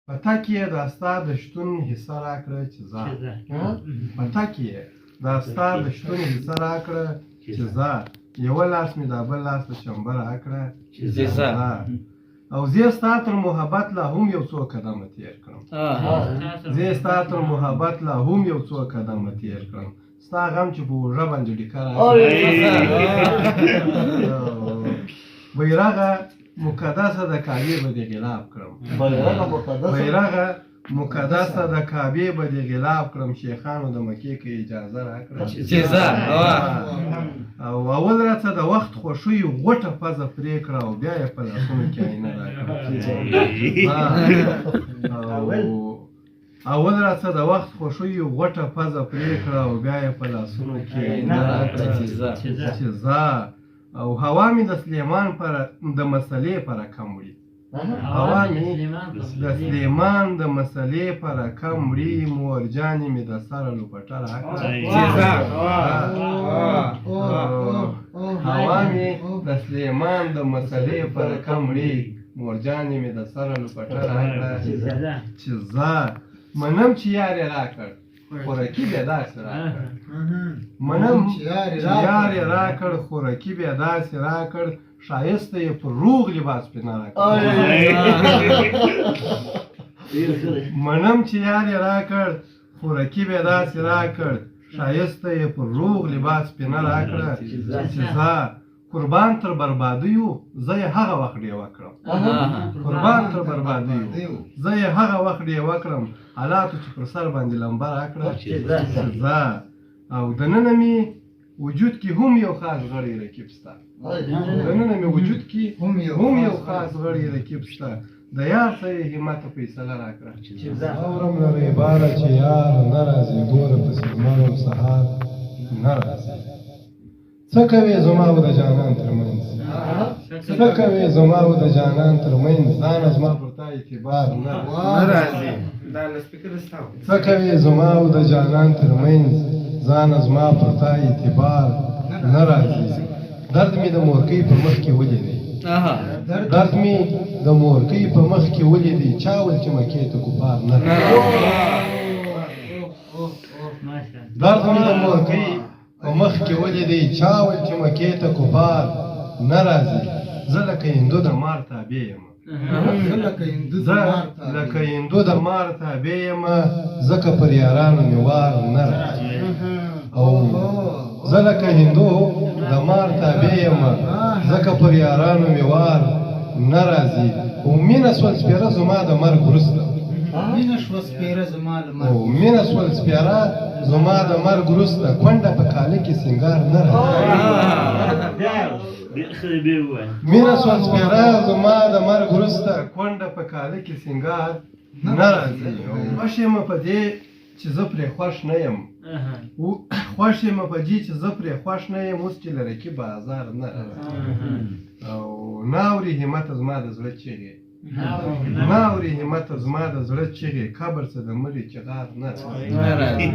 په تک یې دا ستا د شتون حصه راکړه چې ځه په تک یې دا ستا د شتون حصه راکړه چې ځه یوه لاس مې دا بل لاس د چمبه راکړه چې ځه او زه ستا تر محبت لا هم یو څو قدمه تېر کړم زه ستا تر محبت لا هم یو څو قدمه تېر کړم ستا غم چې په اوږه باندې ډیکه راکړه بیرغه مقدسه د کعبې به دې غلاف کړم بیرغه مقدسه د کعبې به دې غلاف کړم شیخانو د مکې کې اجازه راکړه چې ځه او اول راته د وخت خوښیو غوټه پزه پرې کړه او بیا یې په لاسونو کې آینه راکړه اول راته د وخت خوښیو غوټه پزه پرې کړه او بیا یې په لاسونو کې آینه راکړه چې ځه او هوا مې د سلیمان د مسلې په رقم وړي هوا مې د سلیمان د مسلې په رقم وړي مورجانې مې د سره لوپټه راکړه هوا مې د سلیمان د مسلې په رقم وړي مورجانې مې د سره لوپټه راکړه چې ځه منم چې یار یې راکړ خورکي بیا داسې راکړ منم چې یار یې راکړ خورکي بیا داسې راکړ ښایسته یې پر روغ لباس پې نه راکړ منم چې یار یې راکړ خورکي بیا داسې راکړ ښایسته یې پر روغ لباس پې نه راکړه چې ځه قربان تر بربادیو زه یې هغه وخت ډېوه کړم قربان تر بربادیو زه یې هغه وخت ډېوه کړم حالاتو چې پر سر باندې لمبه راکړه چې ځه او دننه مې وجود کې هم یو خاص غړی رکیب سته دننه مې وجود کې هم یو خاص غړی رکیب سته د یار څه یې همت فیصله راکړه اورم لرې باره چې یار نه راځي ګوره پسې لمر او سهار نه راځي څه کوې زما او د جانان ترمنځ څه کوې زما او د جانان ترمنځ ځانه زما پر تا اعتبار نه راځي څه کوې زما او د جانان ترمنځ ځانه زما پر تا اعتبار نه راځي درد مې د مورکۍ په مخ کې ولیدی درد مې د مورکۍ په مخ کې ولیدی چا ول چې مکې ته کفار نه راځي درد مې د مورکۍ په مخ کې ولیدی چا ول چې مکې ته کفار نه راځي زه لکه هندو د مار تابع یم زه لکه هندو د مار تابع یم ځکه پر یارانو مې وار نه راځي او زه لکه هندو د مار تابع یم ځکه پر یارانو مې وار نه راځي او مینه سول سپېره زما د مرګ وروسته مینه شوه سپېره زما د مرګ مینه سول سپېره زما د مرګ وروسته کونډه په کاله کې سینګار نه راځي مینه سول سپېره زما د مرګ وروسته کونډه په کاله کې سینګار نه راځي خوښ یم په دې چې زه پرې خوښ نه یم خوښ یم په دې چې زه پرې خوښ نه یم اوس چې له رقیب بازار نه راځي او نه اوري همت زما د زړه چیغې نه اوري همت زما د زړه چیغې قبر څه د مړي چغار نه راځي